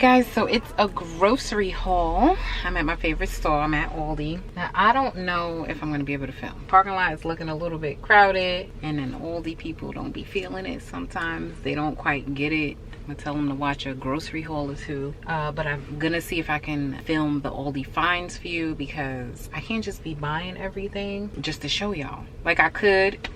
Alright guys, so it's a grocery haul. I'm at my favorite store. I'm at Aldi. Now I don't know if I'm going to be able to film. Parking lot is looking a little bit crowded, and then Aldi people don't be feeling it sometimes. They don't quite get it. I'm gonna tell them to watch a grocery haul or two, but I'm gonna see if I can film the Aldi finds for you, because I can't just be buying everything just to show y'all. Like I could,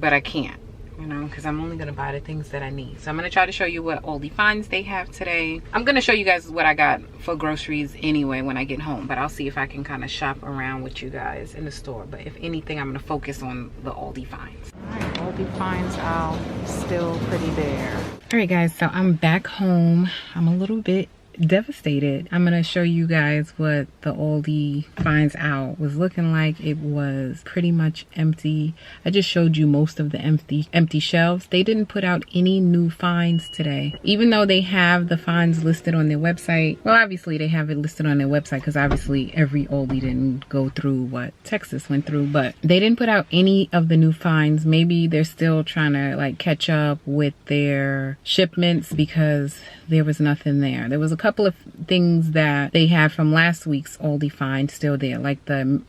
but I can't, you know, because I'm only gonna buy the things that I need. So I'm gonna try to show you what Aldi finds they have today. I'm gonna show you guys what I got for groceries anyway when I get home, but I'll see if I can kind of shop around with you guys in the store. But if anything, I'm gonna focus on the Aldi finds. All right, Aldi finds aisle still pretty bare. All right guys, so I'm back home. I'm a little bit devastated. I'm gonna show you guys what the Aldi finds out was looking like. It was pretty much empty. I just showed you most of the empty shelves. They didn't put out any new finds today, even though they have the finds listed on their website. Well, obviously they have it listed on their website because obviously every Aldi didn't go through what Texas went through, but they didn't put out any of the new finds. Maybe they're still trying to like catch up with their shipments because there was nothing there. There was a couple of things that they had from last week's Aldi find still there, like the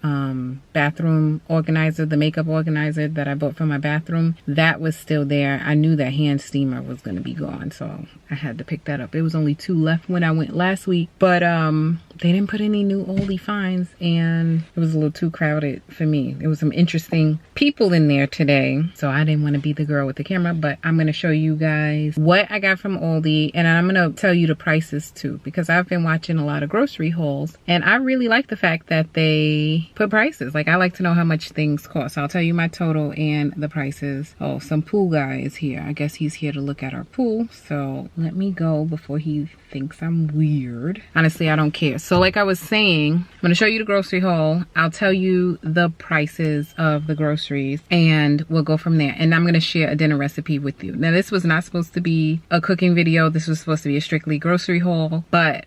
bathroom organizer, the makeup organizer that I bought for my bathroom. That was still there. I knew that hand steamer was going to be gone, so I had to pick that up. It was only 2 left when I went last week, but they didn't put any new Aldi finds, and it was a little too crowded for me. There was some interesting people in there today, so I didn't want to be the girl with the camera. But I'm going to show you guys what I got from Aldi, and I'm going to tell you the prices too, because I've been watching a lot of grocery hauls and I really like the fact that they put prices. Like, I like to know how much things cost. So I'll tell you my total and the prices. Oh, some pool guy is here. I guess he's here to look at our pool, so let me go before he thinks I'm weird. Honestly, I don't care. So like I was saying, I'm going to show you the grocery haul. I'll tell you the prices of the groceries and we'll go from there. And I'm going to share a dinner recipe with you. Now, this was not supposed to be a cooking video. This was supposed to be a strictly grocery haul, but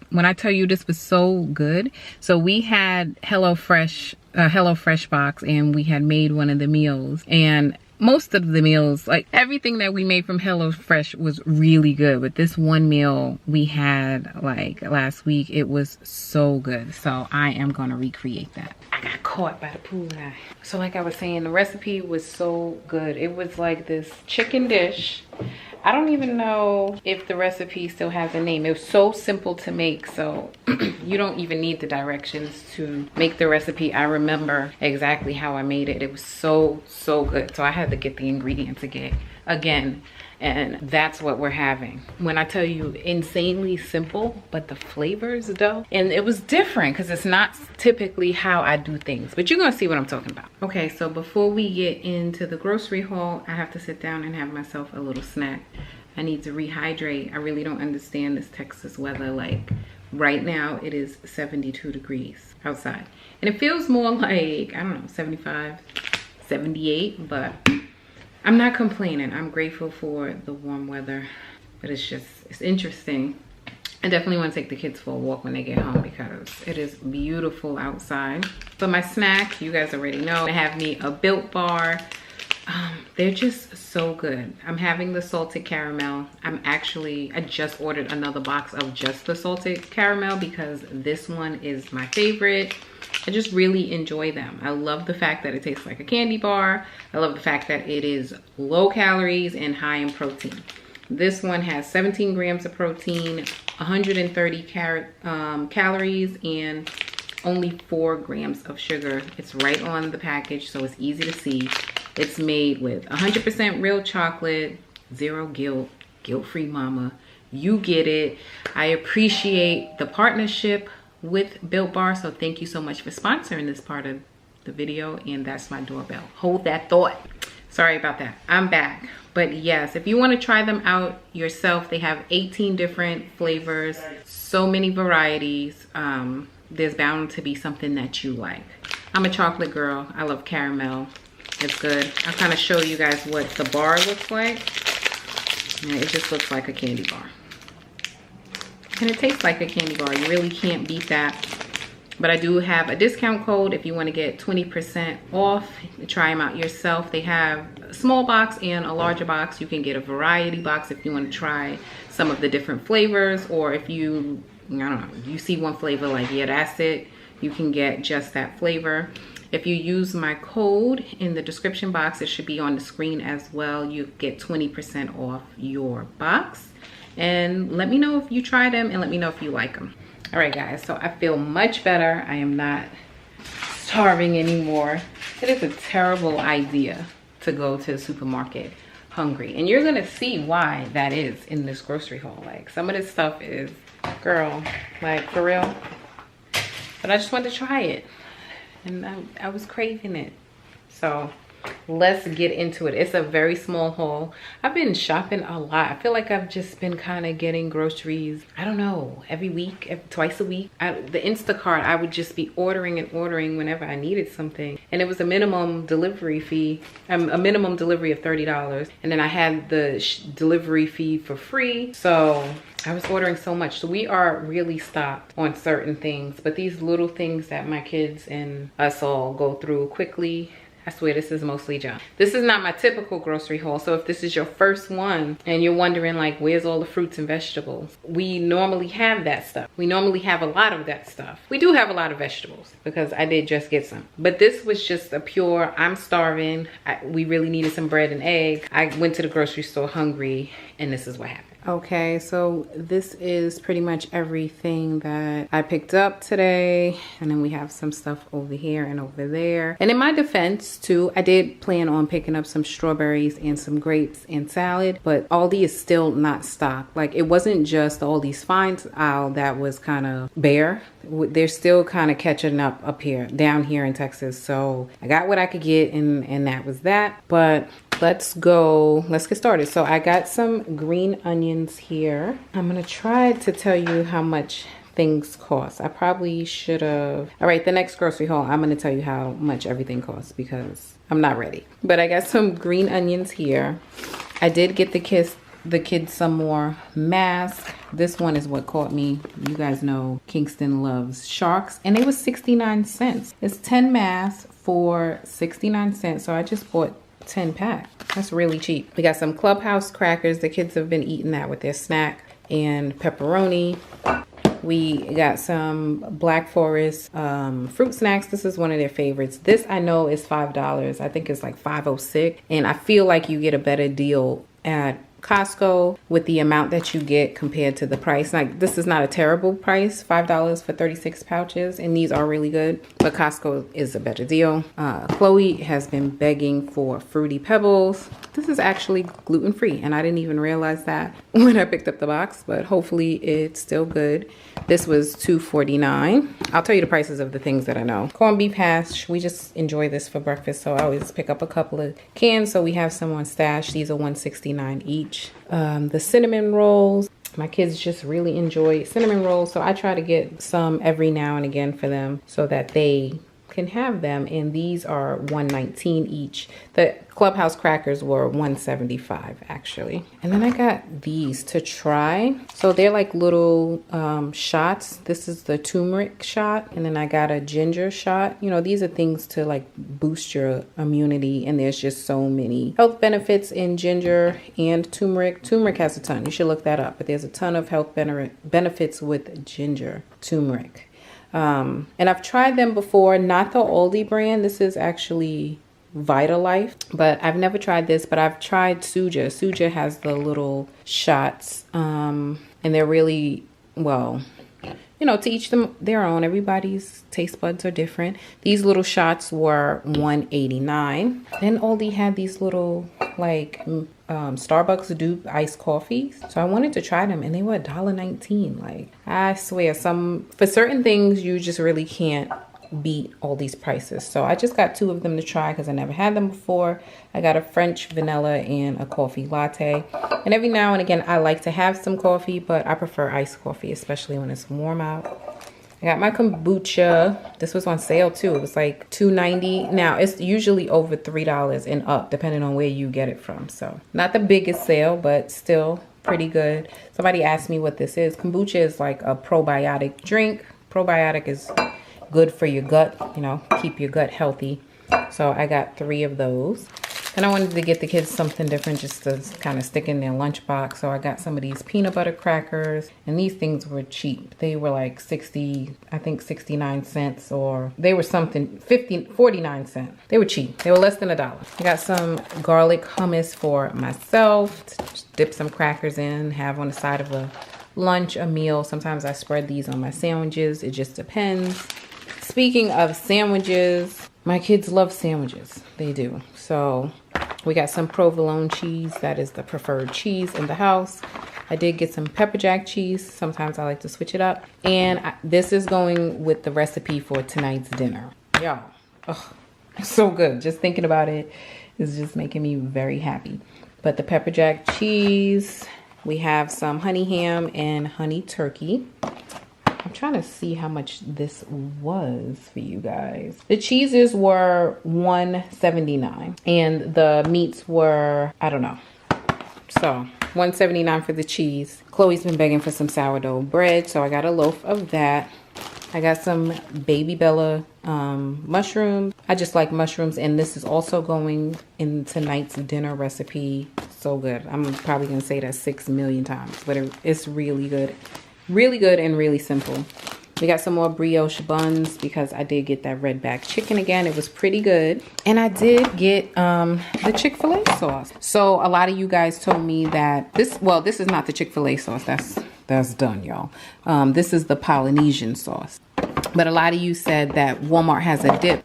when I tell you this was so good. So we had HelloFresh box, and we had made one of the meals, and most of the meals, like everything that we made from HelloFresh was really good, but this one meal we had like last week, it was so good. So I am gonna recreate that. I got caught by the pool guy. So like I was saying, the recipe was so good. It was like this chicken dish. I don't even know if the recipe still has a name. It was so simple to make, so you don't even need the directions to make the recipe. I remember exactly how I made it. It was so good. So I had to get the ingredients again, and that's what we're having. When I tell you insanely simple, but the flavors though, and it was different because it's not typically how I do things, but you're gonna see what I'm talking about. Okay, so before we get into the grocery haul, I have to sit down and have myself a little snack. I need to rehydrate. I really don't understand this Texas weather. Like right now it is 72 degrees outside, and it feels more like, I don't know, 75, 78, but I'm not complaining. I'm grateful for the warm weather, but it's interesting. I definitely want to take the kids for a walk when they get home because it is beautiful outside. For my snack, you guys already know, I have me a Built Bar. They're just so good. I'm having the salted caramel. I just ordered another box of just the salted caramel because this one is my favorite. I just really enjoy them. I love the fact that it tastes like a candy bar. I love the fact that it is low calories and high in protein. This one has 17 grams of protein, 130 calories, and only 4 grams of sugar. It's right on the package, so it's easy to see. It's made with 100% real chocolate, zero guilt, guilt-free mama. You get it. I appreciate the partnership with Built Bar, so thank you so much for sponsoring this part of the video. And that's my doorbell. Hold that thought. Sorry about that. I'm back. But yes, if you want to try them out yourself, they have 18 different flavors, so many varieties. There's bound to be something that you like. I'm a chocolate girl. I love caramel. It's good. I'll kind of show you guys what the bar looks like. Yeah, it just looks like a candy bar. And it tastes like a candy bar. You really can't beat that. But I do have a discount code if you want to get 20% off. Try them out yourself. They have a small box and a larger box. You can get a variety box if you want to try some of the different flavors, or if you, I don't know, you see one flavor like, yeah, that's it, you can get just that flavor. If you use my code in the description box, it should be on the screen as well, you get 20% off your box. And let me know if you try them, and let me know if you like them. All right, guys, so I feel much better. I am not starving anymore. It is a terrible idea to go to the supermarket hungry, and you're gonna see why that is in this grocery haul. Like, some of this stuff is, girl, like, for real. But I just wanted to try it, and I was craving it. So let's get into it. It's a very small haul. I've been shopping a lot. I feel like I've just been kind of getting groceries, I don't know, every week, twice a week. The Instacart, I would just be ordering and ordering whenever I needed something. And it was a minimum delivery fee, a minimum delivery of $30. And then I had the delivery fee for free. So I was ordering so much. So we are really stocked on certain things. But these little things that my kids and us all go through quickly, I swear this is mostly junk. This is not my typical grocery haul. So if this is your first one and you're wondering like, where's all the fruits and vegetables? We normally have that stuff. We normally have a lot of that stuff. We do have a lot of vegetables because I did just get some. But this was just a pure, I'm starving. We really needed some bread and egg. I went to the grocery store hungry, and this is what happened. Okay, so this is pretty much everything that I picked up today. And then we have some stuff over here and over there. And in my defense too, I did plan on picking up some strawberries and some grapes and salad, but Aldi is still not stocked. Like, it wasn't just Aldi's finds aisle that was kind of bare. They're still kind of catching up here, down here in Texas. So I got what I could get, and that was that. But let's get started. So I got some green onions here. I'm gonna try to tell you how much things cost. I probably should have. All right, the next grocery haul, I'm gonna tell you how much everything costs because I'm not ready. But I got some green onions here. I did get the kids some more masks. This one is what caught me. You guys know Kingston loves sharks, and it was 69 cents. It's 10 masks for 69 cents. So I just bought 10 pack. That's really cheap. We got some Clubhouse Crackers. The kids have been eating that with their snack, and pepperoni. We got some Black Forest fruit snacks. This is one of their favorites. This I know is $5. I think it's like $5.06, and I feel like you get a better deal at Costco with the amount that you get compared to the price. Like, this is not a terrible price, $5 for 36 pouches, and these are really good, but Costco is a better deal. Chloe has been begging for Fruity Pebbles. This is actually gluten-free, and I didn't even realize that when I picked up the box, but hopefully it's still good. This was $2.49. I'll tell you the prices of the things that I know. Corned beef hash, we just enjoy this for breakfast, so I always pick up a couple of cans, so we have some on stash. These are $1.69 each. The cinnamon rolls, my kids just really enjoy cinnamon rolls, so I try to get some every now and again for them so that they can have them, and these are $1.19 each. The Clubhouse Crackers were $1.75 actually. And then I got these to try. So they're like little shots. This is the turmeric shot, and then I got a ginger shot. You know, these are things to like boost your immunity, and there's just so many health benefits in ginger and turmeric. Turmeric has a ton. You should look that up, but there's a ton of health benefits with ginger, turmeric. And I've tried them before, not the Aldi brand. This is actually Vitalife, but I've never tried this, but I've tried Suja. Suja has the little shots, and they're really, well, you know, to each them their own. Everybody's taste buds are different. These little shots were $1.89. Then Aldi had these little like Starbucks dupe iced coffees. So I wanted to try them, and they were $1.19. Like, I swear, for certain things you just really can't beat all these prices. So I just got 2 of them to try because I never had them before. I got a French vanilla and a coffee latte. And every now and again I like to have some coffee, but I prefer iced coffee, especially when it's warm out. I got my kombucha. This was on sale too. It was like $2.90. Now it's usually over $3 and up depending on where you get it from. So not the biggest sale, but still pretty good. Somebody asked me what this is. Kombucha is like a probiotic drink. Probiotic is good for your gut, you know, keep your gut healthy. So I got 3 of those. And I wanted to get the kids something different just to kind of stick in their lunchbox. So I got some of these peanut butter crackers, and these things were cheap. They were like 69 cents, or they were something 49 cents. They were cheap. They were less than $1. I got some garlic hummus for myself to just dip some crackers in, have on the side of a lunch, a meal. Sometimes I spread these on my sandwiches. It just depends. Speaking of sandwiches, my kids love sandwiches. They do. So we got some provolone cheese. That is the preferred cheese in the house. I did get some pepper jack cheese. Sometimes I like to switch it up. And this is going with the recipe for tonight's dinner. Y'all, oh, so good. Just thinking about it is just making me very happy. But the pepper jack cheese, we have some honey ham and honey turkey. I'm trying to see how much this was for you guys. The cheeses were $1.79 and the meats were, I don't know. So $1.79 for the cheese. Chloe's been begging for some sourdough bread, so I got a loaf of that. I got some baby Bella mushrooms. I just like mushrooms, and this is also going in tonight's dinner recipe. So good. I'm probably gonna say that 6 million times, but it's really good. Really good and really simple. We got some more brioche buns because I did get that red back chicken again. It was pretty good. And I did get the Chick-fil-A sauce. So a lot of you guys told me that this is not the Chick-fil-A sauce. That's done, y'all. This is the Polynesian sauce. But a lot of you said that Walmart has a dip.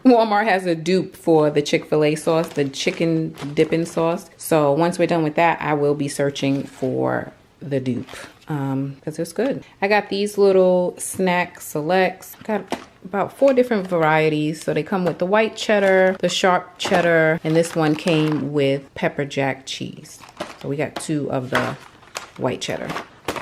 Walmart has a dupe for the Chick-fil-A sauce, the chicken dipping sauce. So once we're done with that, I will be searching for the dupe. Because it's good. I got these little snack selects. Got about 4 different varieties. So they come with the white cheddar, the sharp cheddar, and this one came with pepper jack cheese. So we got 2 of the white cheddar.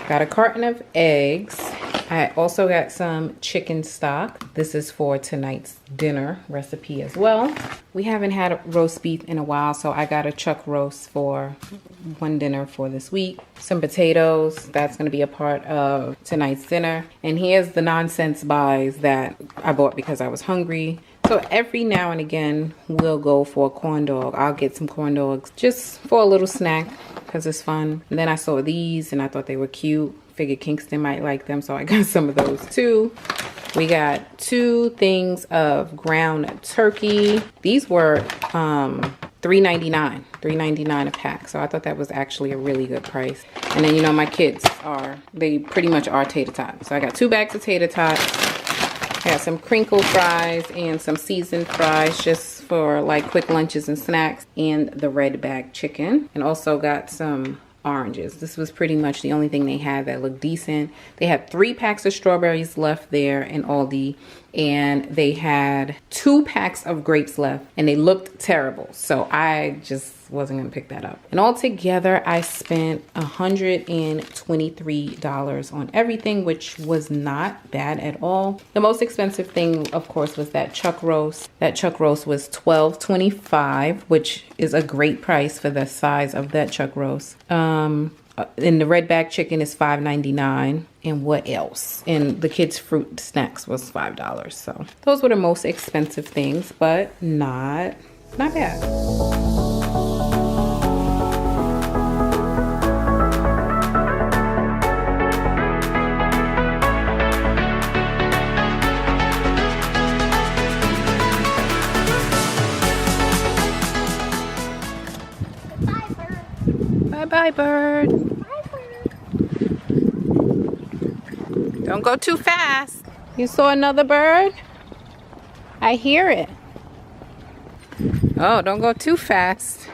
Got a carton of eggs. I also got some chicken stock. This is for tonight's dinner recipe as well. We haven't had roast beef in a while, so I got a chuck roast for one dinner for this week. Some potatoes, that's gonna be a part of tonight's dinner. And here's the nonsense buys that I bought because I was hungry. So every now and again, we'll go for a corn dog. I'll get some corn dogs just for a little snack because it's fun. And then I saw these and I thought they were cute. Figured Kingston might like them, so I got some of those too. We got 2 things of ground turkey. These were $3.99 a pack. So I thought that was actually a really good price. And then, you know, my kids they pretty much are tater tots. So I got 2 bags of tater tots. I got some crinkle fries and some seasoned fries just for like quick lunches and snacks, and the red bag chicken. And also got some oranges. This was pretty much the only thing they had that looked decent. They had 3 packs of strawberries left there in Aldi, and they had 2 packs of grapes left, and they looked terrible. So I just wasn't gonna pick that up. And altogether, I spent $123 on everything, which was not bad at all. The most expensive thing, of course, was that chuck roast. That chuck roast was $12.25, which is a great price for the size of that chuck roast. And the red bag chicken is $5.99. And what else? And the kids' fruit snacks was $5. So those were the most expensive things, but not bad. Bye, bird. Bye, bird. Don't go too fast. You saw another bird? I hear it. Oh, don't go too fast.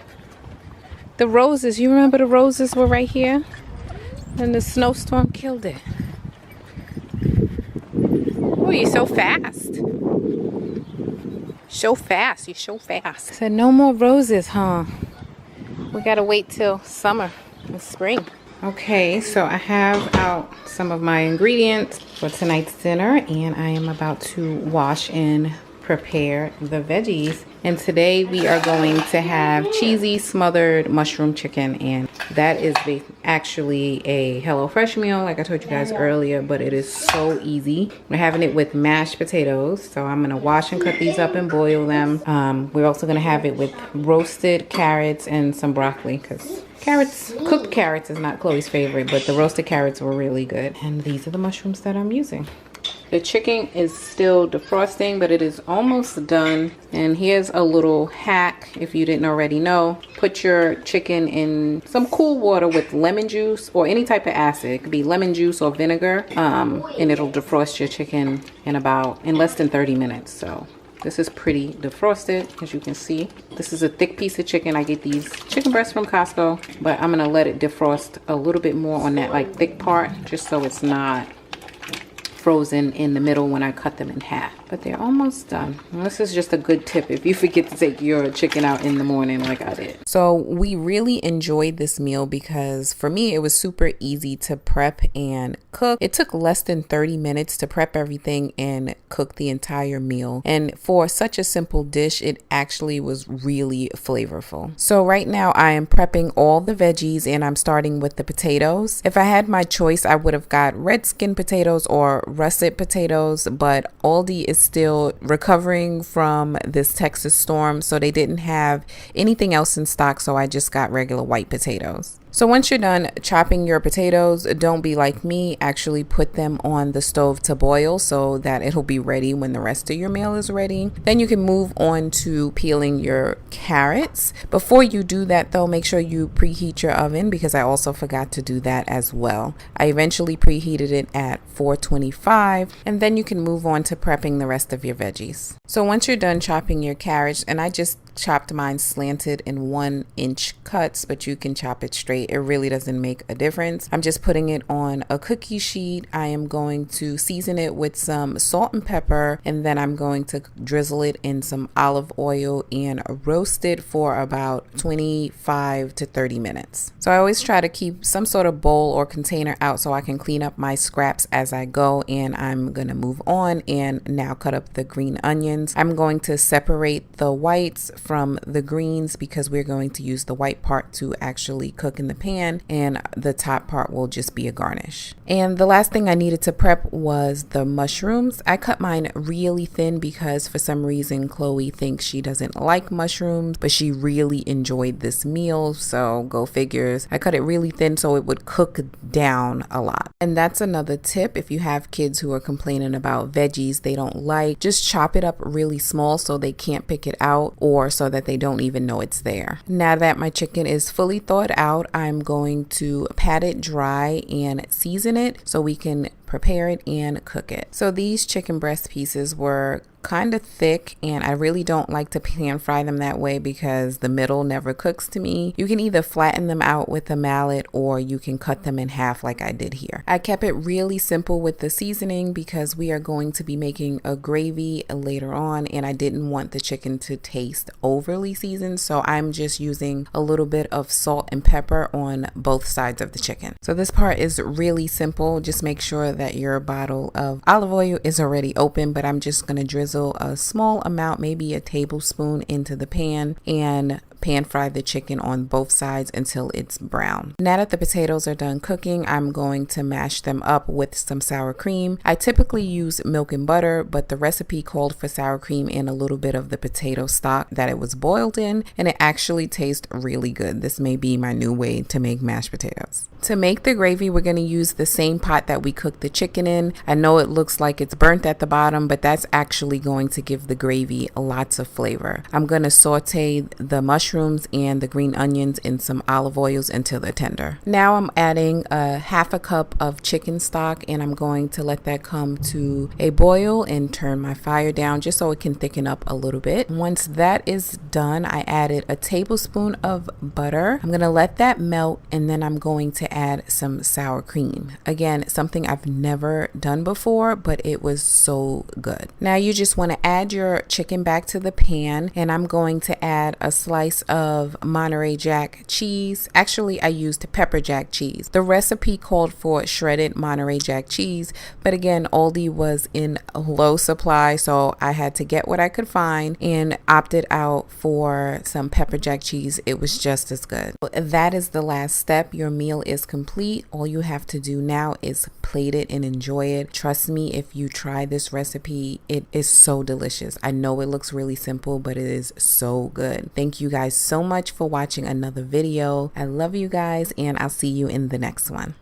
The roses, you remember the roses were right here? And the snowstorm killed it. Oh, you're so fast. So fast, you're so fast. I said no more roses, huh? We gotta wait till summer and spring. Okay, so I have out some of my ingredients for tonight's dinner, and I am about to wash and prepare the veggies. And today we are going to have cheesy smothered mushroom chicken, and that is actually a HelloFresh meal like I told you guys earlier, but it is so easy. We're having it with mashed potatoes, so I'm gonna wash and cut these up and boil them. We're also gonna have it with roasted carrots and some broccoli, because cooked carrots is not Chloe's favorite, but the roasted carrots were really good. And these are the mushrooms that I'm using. The chicken is still defrosting, but it is almost done. And here's a little hack if you didn't already know. Put your chicken in some cool water with lemon juice or any type of acid. It could be lemon juice or vinegar, and it'll defrost your chicken in less than 30 minutes. So this is pretty defrosted, as you can see. This is a thick piece of chicken. I get these chicken breasts from Costco, but I'm gonna let it defrost a little bit more on that like thick part, just so it's not frozen in the middle when I cut them in half. But they're almost done. And this is just a good tip if you forget to take your chicken out in the morning like I did. So we really enjoyed this meal because for me it was super easy to prep and cook. It took less than 30 minutes to prep everything and cook the entire meal. And for such a simple dish, it actually was really flavorful. So right now I am prepping all the veggies, and I'm starting with the potatoes. If I had my choice, I would have got red skin potatoes or russet potatoes, but Aldi is still recovering from this Texas storm, so they didn't have anything else in stock, so I just got regular white potatoes. So once you're done chopping your potatoes, don't be like me. Actually put them on the stove to boil so that it'll be ready when the rest of your meal is ready. Then you can move on to peeling your carrots. Before you do that though, make sure you preheat your oven, because I also forgot to do that as well. I eventually preheated it at 425, and then you can move on to prepping the rest of your veggies. So once you're done chopping your carrots, and I just chopped mine slanted in 1-inch cuts, but you can chop it straight. It really doesn't make a difference. I'm just putting it on a cookie sheet. I am going to season it with some salt and pepper, and then I'm going to drizzle it in some olive oil and roast it for about 25 to 30 minutes. So I always try to keep some sort of bowl or container out so I can clean up my scraps as I go. And I'm gonna move on and now cut up the green onions. I'm going to separate the whites from the greens because we're going to use the white part to actually cook in the pan, and the top part will just be a garnish. And the last thing I needed to prep was the mushrooms. I cut mine really thin because for some reason Chloe thinks she doesn't like mushrooms, but she really enjoyed this meal, so go figures. I cut it really thin so it would cook down a lot. And that's another tip if you have kids who are complaining about veggies they don't like. Just chop it up really small so they can't pick it out, or so that they don't even know it's there. Now that my chicken is fully thawed out, I'm going to pat it dry and season it so we can prepare it and cook it. So these chicken breast pieces were kind of thick, and I really don't like to pan fry them that way because the middle never cooks to me. You can either flatten them out with a mallet or you can cut them in half like I did here. I kept it really simple with the seasoning because we are going to be making a gravy later on, and I didn't want the chicken to taste overly seasoned, so I'm just using a little bit of salt and pepper on both sides of the chicken. So this part is really simple. Just make sure that your bottle of olive oil is already open, but I'm just going to drizzle a small amount, maybe a tablespoon, into the pan and pan fry the chicken on both sides until it's brown. Now that the potatoes are done cooking, I'm going to mash them up with some sour cream. I typically use milk and butter, but the recipe called for sour cream and a little bit of the potato stock that it was boiled in, and it actually tastes really good. This may be my new way to make mashed potatoes. To make the gravy, we're going to use the same pot that we cooked the chicken in. I know it looks like it's burnt at the bottom, but that's actually going to give the gravy lots of flavor. I'm going to saute the mushrooms and the green onions in some olive oils until they're tender. Now I'm adding a half a cup of chicken stock, and I'm going to let that come to a boil and turn my fire down just so it can thicken up a little bit. Once that is done, I added a tablespoon of butter. I'm going to let that melt, and then I'm going to add some sour cream. Again, something I've never done before, but it was so good. Now you just want to add your chicken back to the pan, and I'm going to add a slice piece of Monterey Jack cheese. Actually, I used pepper jack cheese. The recipe called for shredded Monterey Jack cheese, but again, Aldi was in low supply, so I had to get what I could find and opted out for some pepper jack cheese. It was just as good. That is the last step. Your meal is complete. All you have to do now is plate it and enjoy it. Trust me, if you try this recipe, it is so delicious. I know it looks really simple, but it is so good. Thank you guys so much for watching another video. I love you guys, and I'll see you in the next one.